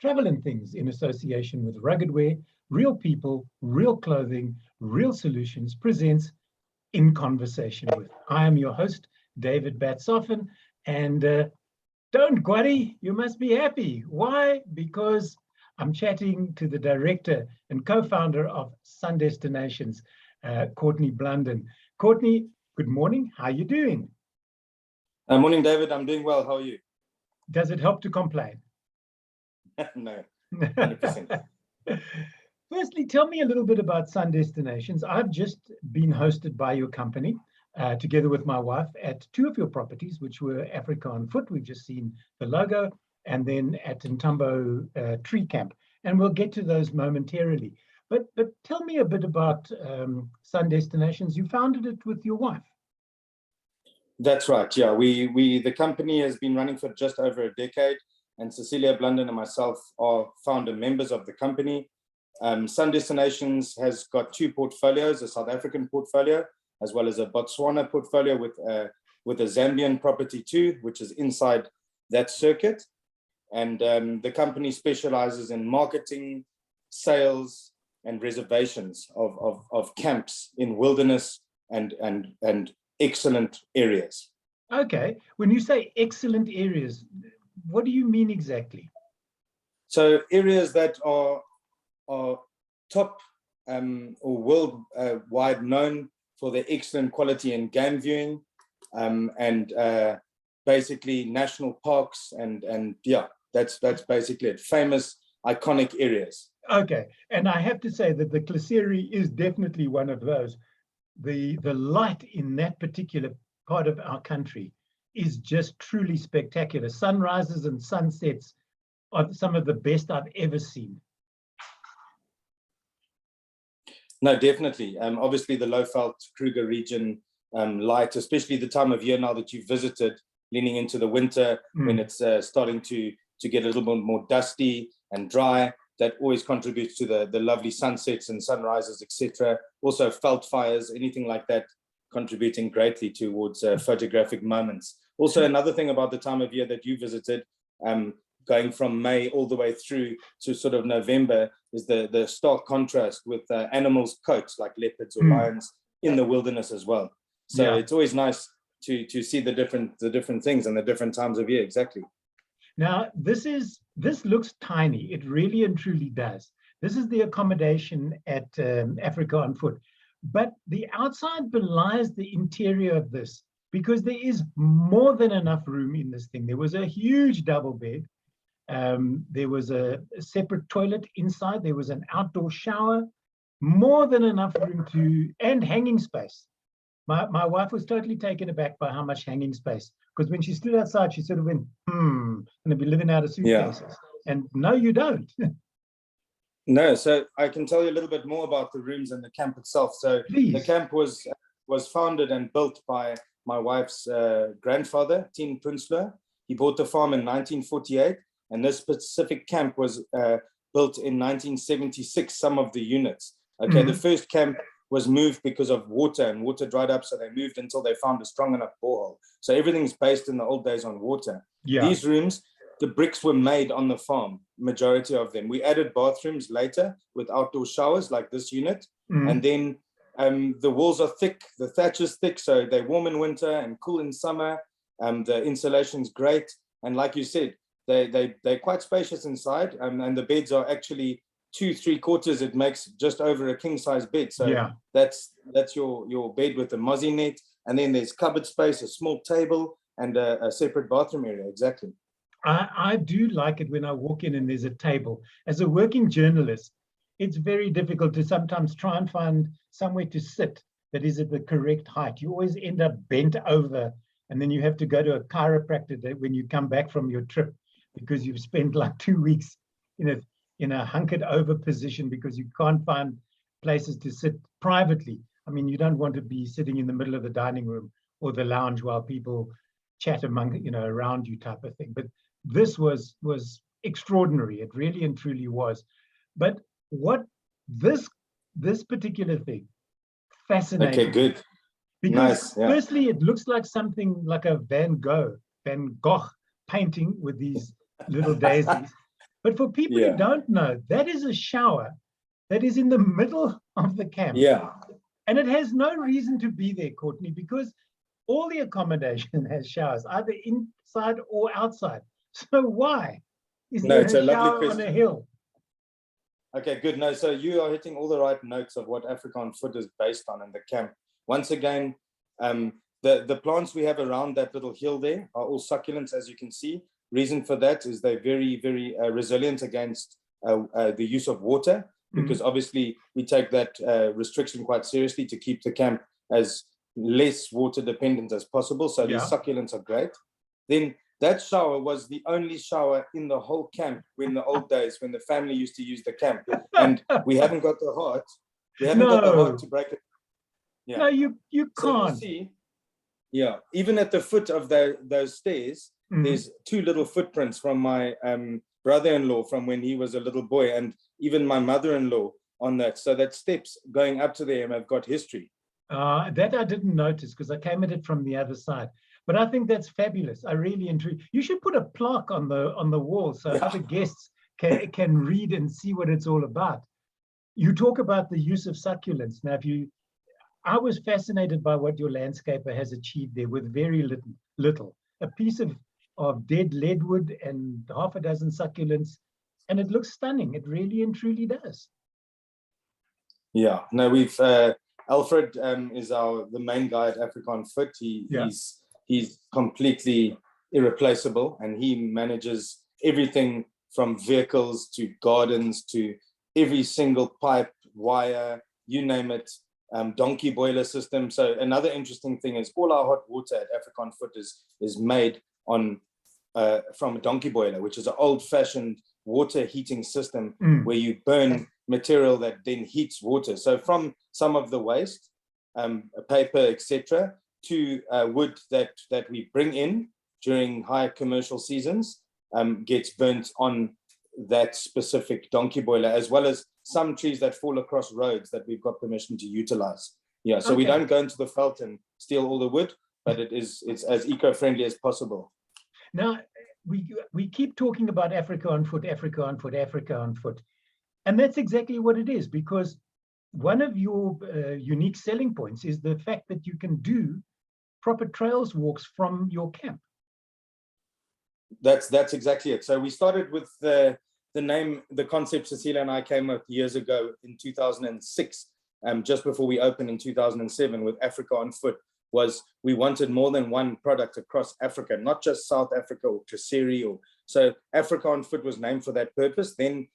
travel and things in association with Rugged Wear, Real People, Real Clothing, Real Solutions presents In Conversation With. I am your host, David Batsoffen, and don't worry, you must be happy. Why? Because I'm chatting to the director and co-founder of Sun Destinations, Courteney Blunden. Courteney, good morning. How are you doing? Morning, David. I'm doing well. How are you? Does it help to complain? No, 100%. Firstly, tell me a little bit about Sun Destinations. I've just been hosted by your company, together with my wife, at two of your properties, which were Africa on Foot. We've just seen the logo, and then at nThanbo Tree Camp. And we'll get to those momentarily. But tell me a bit about Sun Destinations. You founded it with your wife. That's right. Yeah, the company has been running for just over a decade, and Cecilia Blunden and myself are founder members of the company. Sun Destinations has got two portfolios: a South African portfolio as well as a Botswana portfolio with a Zambian property too, which is inside that circuit. And the company specializes in marketing, sales, and reservations of camps in wilderness and excellent areas. Okay. When you say excellent areas, what do you mean exactly? So areas that are top or worldwide known for their excellent quality in game viewing, and basically national parks and yeah, that's basically it. Famous, iconic areas. Okay. And I have to say that the Klaserie is definitely one of those. The light in that particular part of our country is just truly spectacular. Sunrises and sunsets are some of the best I've ever seen. No, definitely. Obviously, the Lowveld Kruger region light, especially the time of year now that you've visited, leaning into the winter, when it's starting to get a little bit more dusty and dry, that always contributes to the lovely sunsets and sunrises, etc. Also, veld fires, anything like that, contributing greatly towards photographic moments. Also, another thing about the time of year that you visited, going from May all the way through to sort of November, is the stark contrast with animals' coats like leopards or lions in the wilderness as well. So it's always nice to see the different things and the different times of year. Exactly. Now, this looks tiny. It really and truly does. This is the accommodation at Africa on Foot. But the outside belies the interior of this, because there is more than enough room in this thing. There was a huge double bed. There was a separate toilet inside. There was an outdoor shower. More than enough room and hanging space. My wife was totally taken aback by how much hanging space, because when she stood outside, she sort of went, going to be living out of suitcases. Yeah. And no, you don't. No, so I can tell you a little bit more about the rooms and the camp itself. So Please. The camp was founded and built by my wife's grandfather, Tien Prinsloo. He bought the farm in 1948, and this specific camp was built in 1976, some of the units. Okay, the first camp was moved because of water, and water dried up, so they moved until they found a strong enough borehole. So everything's based in the old days on water. Yeah. These rooms, the bricks were made on the farm, majority of them. We added bathrooms later with outdoor showers like this unit. And then the walls are thick, the thatch is thick, so they're warm in winter and cool in summer. The insulation's great. And like you said, they're quite spacious inside, and the beds are actually 2¾ it makes just over a king size bed. So yeah. that's your bed with a mozzie net, and then there's cupboard space, a small table, and a separate bathroom area. Exactly. I do like it when I walk in and there's a table. As a working journalist, it's very difficult to sometimes try and find somewhere to sit that is at the correct height. You always end up bent over, and then you have to go to a chiropractor when you come back from your trip, because you've spent like 2 weeks in a hunkered over position because you can't find places to sit privately. I mean, you don't want to be sitting in the middle of the dining room or the lounge while people chat around you, type of thing. But this was extraordinary. It really and truly was. But what this particular thing fascinating. Okay, good. Because nice, yeah. Firstly, it looks like something like a Van Gogh painting with these little daisies. But for people who don't know, that is a shower that is in the middle of the camp. Yeah. And it has no reason to be there, Courtney, because all the accommodation has showers, either inside or outside. So why is there it's a lovely shower question. on a hill? Okay, good. No, so you are hitting all the right notes of what Africa on Foot is based on in the camp. Once again, the plants we have around that little hill there are all succulents, as you can see. Reason for that is they're very, very resilient against the use of water, because obviously we take that restriction quite seriously to keep the camp as less water dependent as possible. So these succulents are great. Then that shower was the only shower in the whole camp when the old days, when the family used to use the camp. And we haven't got the heart. We haven't got the heart to break it. Yeah. No, you can't. You see, even at the foot of those stairs, there's two little footprints from my brother-in-law from when he was a little boy, and even my mother-in-law on that. So that steps going up to them have got history. That I didn't notice because I came at it from the other side. But I think that's fabulous. I really enjoy. You should put a plaque on the wall so other guests can read and see what it's all about. You talk about the use of succulents. Now, I was fascinated by what your landscaper has achieved there with very little. A piece of dead leadwood and half a dozen succulents, and it looks stunning. It really and truly does. Yeah. No, we've Alfred is the main guy at Africa on Foot. He's completely irreplaceable, and he manages everything from vehicles to gardens to every single pipe, wire, you name it, donkey boiler system. So another interesting thing is all our hot water at Africa on Foot is made from a donkey boiler, which is an old-fashioned water heating system where you burn material that then heats water. So from some of the waste, paper, etc., to wood that we bring in during high commercial seasons gets burnt on that specific donkey boiler, as well as some trees that fall across roads that we've got permission to utilize. Yeah, so we don't go into the veld and steal all the wood, but it's as eco-friendly as possible. Now, we keep talking about Africa on Foot, Africa on Foot, Africa on Foot. And that's exactly what it is, because one of your unique selling points is the fact that you can do proper trails walks from your camp. That's exactly it. So we started with the name, the concept Cecilia and I came up years ago in 2006, just before we opened in 2007 with Africa on Foot, was we wanted more than one product across Africa, not just South Africa or Klaserie. So Africa on Foot was named for that purpose. Then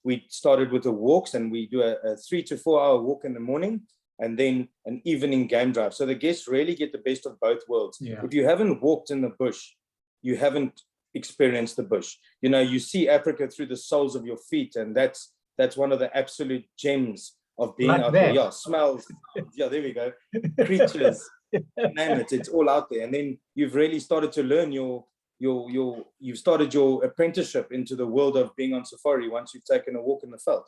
we started with the walks, and we do a 3 to 4 hour walk in the morning and then an evening game drive. So the guests really get the best of both worlds. If you haven't walked in the bush, you haven't experienced the bush. You know, you see Africa through the soles of your feet, and that's one of the absolute gems of being out there. Yeah, smells. Yeah, there we go. Creatures, name it. It's all out there. And then you've really started to learn you've started your apprenticeship into the world of being on safari once you've taken a walk in the veld.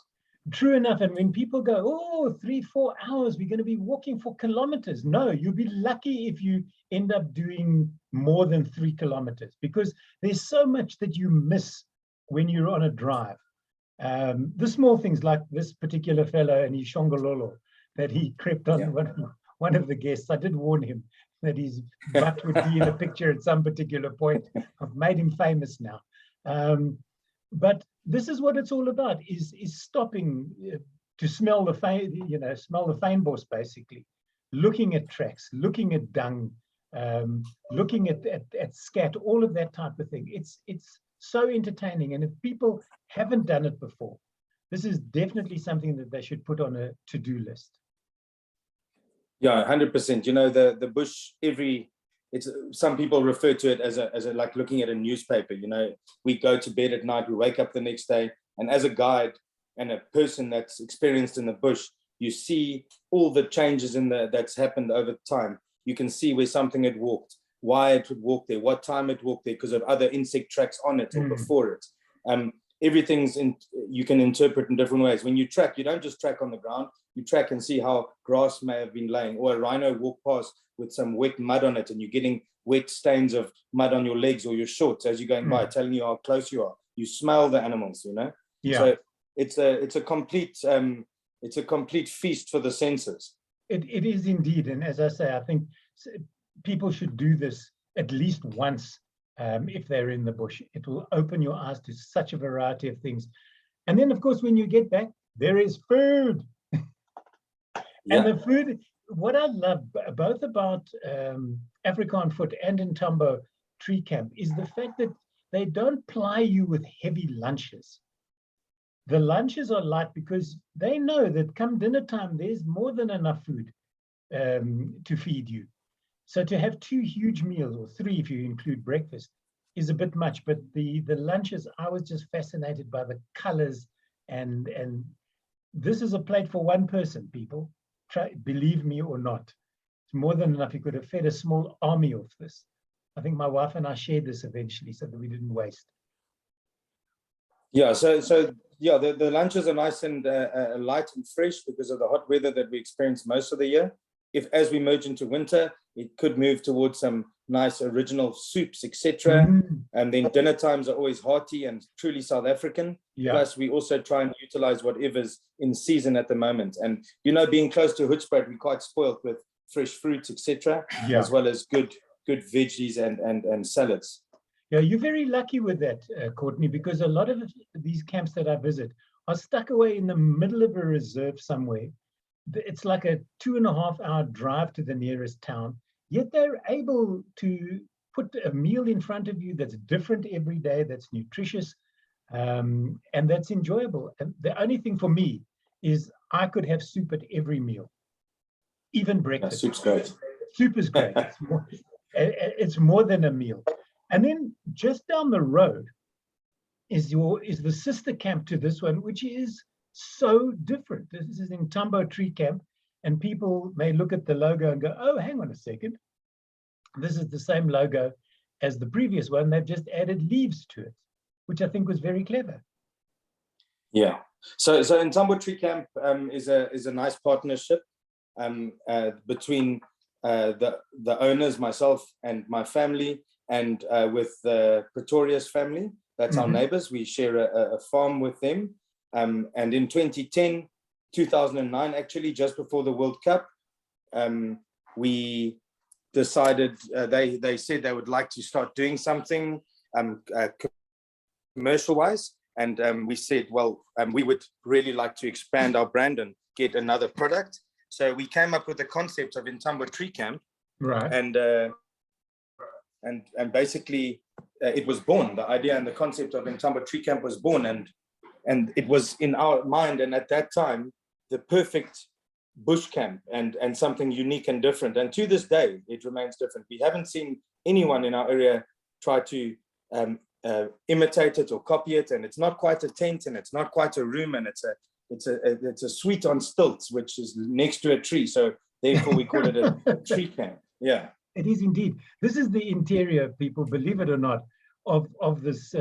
True enough. And when people go, 3-4 hours, we're going to be walking for kilometers. No, you'll be lucky if you end up doing more than 3 kilometers, because there's so much that you miss when you're on a drive. The small things like this particular fellow and his shongololo that he crept on one of the guests. I did warn him that his butt would be in a picture at some particular point. I've made him famous now. But this is what it's all about, is stopping to smell the fynbos, basically, looking at tracks, looking at dung, looking at scat, all of that type of thing. It's so entertaining. And if people haven't done it before, this is definitely something that they should put on a to-do list. Yeah, 100%. You know, the bush, some people refer to it as a like looking at a newspaper. You know, we go to bed at night, we wake up the next day, and as a guide and a person that's experienced in the bush, you see all the changes that's happened over time. You can see where something had walked, why it would walk there, what time it walked there, because of other insect tracks on it or before it. Everything's you can interpret in different ways. When you track, you don't just track on the ground, you track and see how grass may have been laying, or a rhino walk past with some wet mud on it, and you're getting wet stains of mud on your legs or your shorts as you're going by, telling you how close you are. you smell the animals, you know. Yeah. So it's a complete feast for the senses. It is indeed, and as I say, I think people should do this at least once if they're in the bush. It will open your eyes to such a variety of things. And then, of course, when you get back, there is food. Yeah. And the food, what I love both about Africa on Foot and nThanbo Tree Camp is the fact that they don't ply you with heavy lunches. The lunches are light because they know that come dinner time, there's more than enough food to feed you. So to have 2 huge meals, or 3 if you include breakfast, is a bit much. But the lunches, I was just fascinated by the colors, and this is a plate for 1 person, people. Believe me or not, it's more than enough. You could have fed a small army off this. I think my wife and I shared this eventually so that we didn't waste. Yeah, so yeah, the lunches are nice and light and fresh because of the hot weather that we experience most of the year. If as we merge into winter, it could move towards some nice original soups, etc. And then dinner times are always hearty and truly South African. Yeah. Plus, we also try and utilize whatever's in season at the moment. And you know, being close to Hoedspruit, we're quite spoiled with fresh fruits, etc., Yeah. as well as good veggies and salads. Yeah, you're very lucky with that, Courtney, because a lot of these camps that I visit are stuck away in the middle of a reserve somewhere. It's like a 2.5-hour drive to the nearest town, yet they're able to put a meal in front of you that's different every day, that's nutritious, and that's enjoyable. And the only thing for me is I could have soup at every meal, even breakfast. Yeah, soup's great. Soup is great. It's more than a meal. And then just down the road is the sister camp to this one, which is so different. This is nThanbo Tree Camp, and people may look at the logo and go, oh, hang on a second. This is the same logo as the previous one. They've just added leaves to it, which I think was very clever. Yeah. So nThanbo Tree Camp is a nice partnership between the owners, myself and my family, and with the Pretorius family. That's our neighbors. We share a farm with them. And in 2009, actually, just before the World Cup, we decided, they said they would like to start doing something commercial-wise. And we said, well, we would really like to expand our brand and get another product. So we came up with the concept of nThanbo Tree Camp. Right. And basically it was born. The idea and the concept of nThanbo Tree Camp was born, and it was in our mind, and at that time, the perfect bush camp and something unique and different. And to this day, it remains different. We haven't seen anyone in our area try to imitate it or copy it. And it's not quite a tent, and it's not quite a room, and it's a suite on stilts, which is next to a tree. So therefore, we call it a tree camp. Yeah. It is indeed. This is the interior, people, believe it or not, of this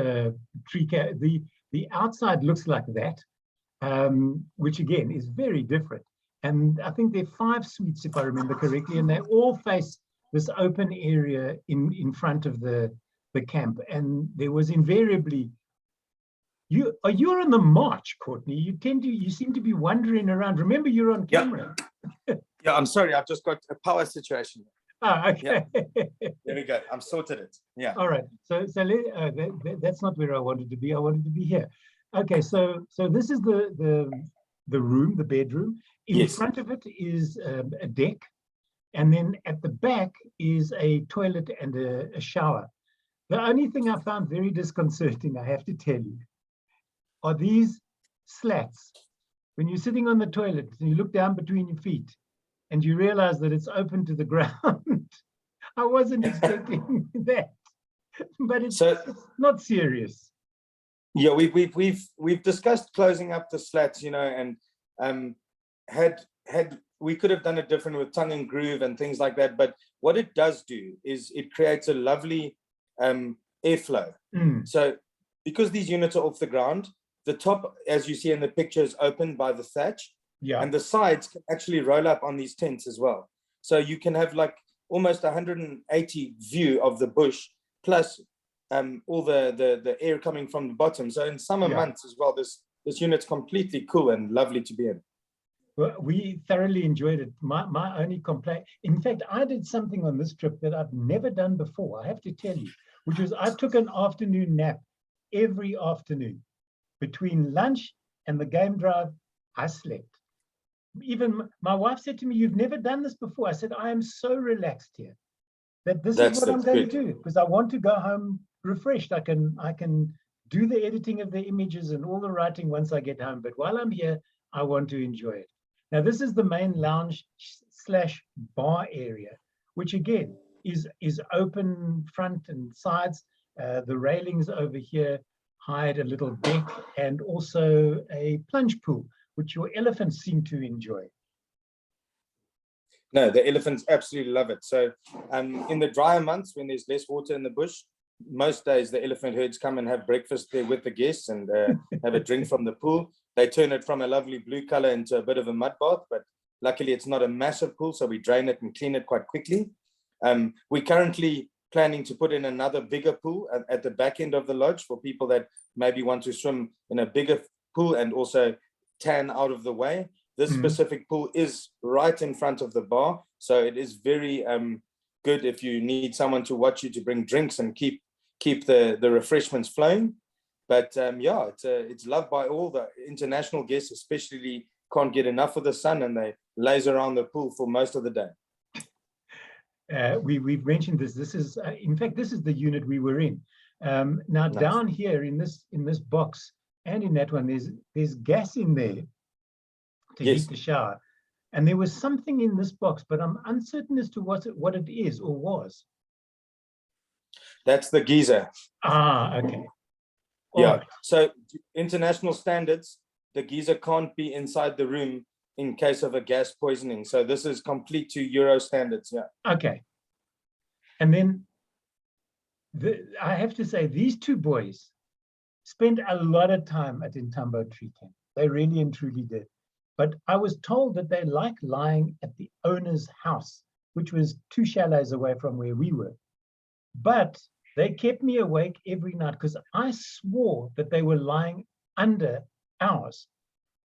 tree camp. The outside looks like that, which again is very different. And I think there are 5 suites, if I remember correctly, and they all face this open area in front of the camp. And there was invariably, you're on the march, Courtney. You seem to be wandering around. Remember, you're on camera. Yeah, I'm sorry. I've just got a power situation. Ah, okay. Yeah. There we go. I'm sorted it. Yeah. All right. So that's not where I wanted to be. I wanted to be here. Okay. So this is the room, the bedroom. In front of it is a deck, and then at the back is a toilet and a shower. The only thing I found very disconcerting, I have to tell you, are these slats. When you're sitting on the toilet and you look down between your feet, and you realize that it's open to the ground. I wasn't expecting that, but it's not serious. Yeah, we've discussed closing up the slats, you know, and had we could have done it different with tongue and groove and things like that. But what it does do is it creates a lovely airflow. So because these units are off the ground, the top, as you see in the picture, is opened by the thatch. Yeah. And the sides can actually roll up on these tents as well. So you can have like almost 180 view of the bush, plus all the air coming from the bottom. So in summer months as well, this unit's completely cool and lovely to be in. Well, we thoroughly enjoyed it. My only complaint, in fact, I did something on this trip that I've never done before, I have to tell you, which was I took an afternoon nap every afternoon. Between lunch and the game drive, I slept. Even my wife said to me, "You've never done this before." I said, "I am so relaxed here that this is what I'm going to do, because I want to go home refreshed. I can do the editing of the images and all the writing once I get home. But while I'm here, I want to enjoy it." Now, this is the main lounge / bar area, which again is open front and sides. The railings over here hide a little deck and also a plunge pool, which your elephants seem to enjoy. No, the elephants absolutely love it. So in the drier months, when there's less water in the bush, most days the elephant herds come and have breakfast there with the guests and have a drink from the pool. They turn it from a lovely blue color into a bit of a mud bath, but luckily it's not a massive pool, so we drain it and clean it quite quickly. We're currently planning to put in another bigger pool at the back end of the lodge for people that maybe want to swim in a bigger pool and also tan out of the way. This specific pool is right in front of the bar, so it is very good if you need someone to watch you to bring drinks and keep the refreshments flowing. But yeah, it's loved by all. The international guests especially can't get enough of the sun, and they laze around the pool for most of the day. We've mentioned this. This is, in fact, this is the unit we were in. Now, nice. Down here in this box and in that one, there's gas in there to heat the shower. And there was something in this box, but I'm uncertain as to what it is or was. That's the geyser. Ah, okay. Yeah. So international standards, the geyser can't be inside the room in case of a gas poisoning. So this is complete to Euro standards. Yeah. Okay. And then I have to say, these two boys spent a lot of time at nThanbo Tree Camp. They really and truly did. But I was told that they like lying at the owner's house, which was 2 chalets away from where we were. But they kept me awake every night because I swore that they were lying under ours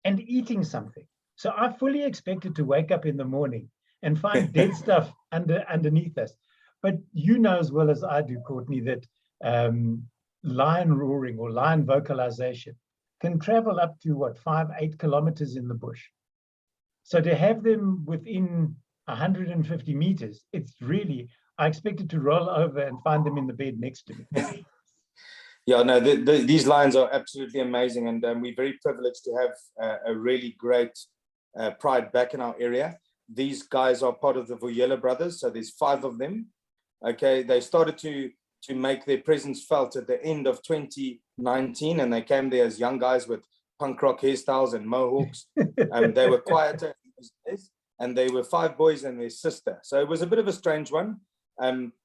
and eating something. So I fully expected to wake up in the morning and find dead stuff underneath us. But you know as well as I do, Courtney, that lion roaring or lion vocalization can travel up to, what, 5-8 kilometers in the bush. So to have them within 150 meters, it's really, I expected to roll over and find them in the bed next to me. Yeah, no, these lions are absolutely amazing. And we're very privileged to have a really great pride back in our area. These guys are part of the Vuyela brothers. So there's 5 of them. Okay, they started to make their presence felt at the end of 2019, and they came there as young guys with punk rock hairstyles and mohawks. They were quieter, and they were 5 boys and their sister. So it was a bit of a strange one.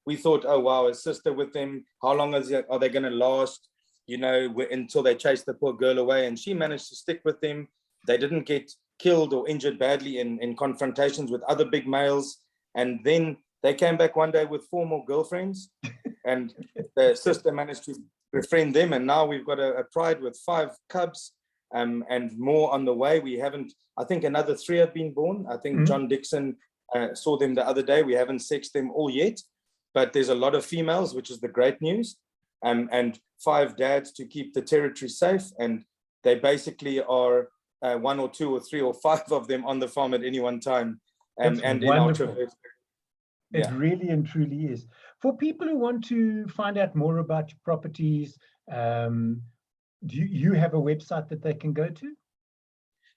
We thought, oh wow, a sister with them, how long are they going to last? You know, until they chase the poor girl away. And she managed to stick with them. They didn't get killed or injured badly in confrontations with other big males. And then they came back one day with 4 more girlfriends, and the sister managed to befriend them. And now we've got a pride with 5 cubs and more on the way. We haven't, I think another 3 have been born. I think John Dixon saw them the other day. We haven't sexed them all yet, but there's a lot of females, which is the great news. And 5 dads to keep the territory safe. And they basically are 1 or 2 or 3 or 5 of them on the farm at any one time. And in our traverse. It really and truly is. For people who want to find out more about your properties, do you have a website that they can go to?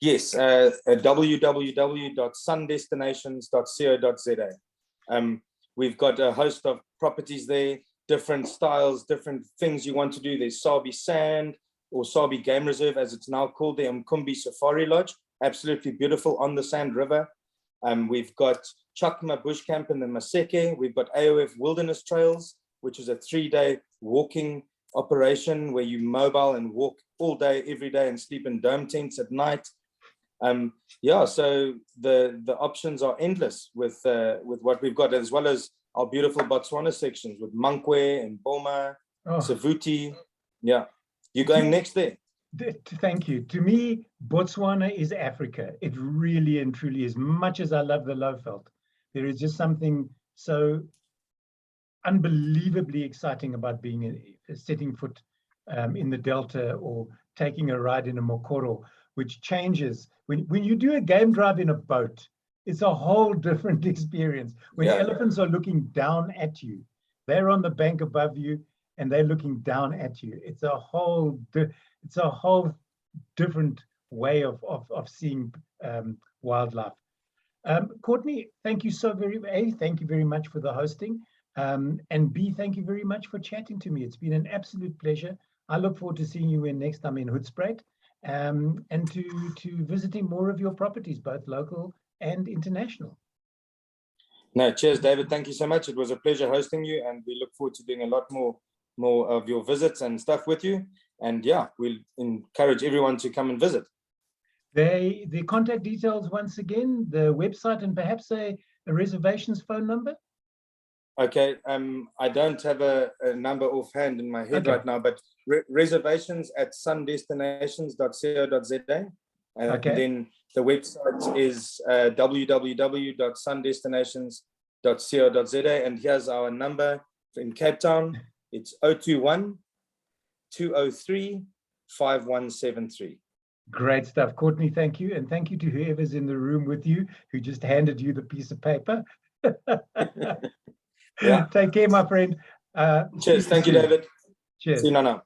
Yes, www.sundestinations.co.za. We've got a host of properties there, different styles, different things you want to do. There's Sabi Sand or Sabi Game Reserve, as it's now called, the Mkumbi Safari Lodge, absolutely beautiful on the Sand River. We've got Chakma Bush Camp in the Maseke. We've got AOF Wilderness Trails, which is a 3-day walking operation where you mobile and walk all day, every day, and sleep in dome tents at night. Yeah, so the options are endless with what we've got, as well as our beautiful Botswana sections with Mankwe and Boma Oh, Savuti. Yeah, you're going next there. Thank you. To me, Botswana is Africa. It really and truly is. Much as I love the Lowveld, there is just something so unbelievably exciting about setting foot in the Delta or taking a ride in a Mokoro, which changes. When you do a game drive in a boat, it's a whole different experience. When elephants are looking down at you, they're on the bank above you and they're looking down at you. It's a whole different way of seeing wildlife. Courteney, thank you thank you very much for the hosting. And B, thank you very much for chatting to me. It's been an absolute pleasure. I look forward to seeing you next time in Hoedspruit, and to visiting more of your properties, both local and international. No, cheers, David. Thank you so much. It was a pleasure hosting you, and we look forward to doing a lot more of your visits and stuff with you. And yeah, we'll encourage everyone to come and visit. The contact details once again, the website, and perhaps a reservations phone number. Okay, I don't have a number offhand in my head right now, but reservations at sundestinations.co.za. And then the website is www.sundestinations.co.za. And here's our number in Cape Town. It's 021-203-5173. Great stuff. Courteney, thank you. And thank you to whoever's in the room with you who just handed you the piece of paper. Yeah. Take care, my friend. Cheers. Thank you, David. Cheers. See you now.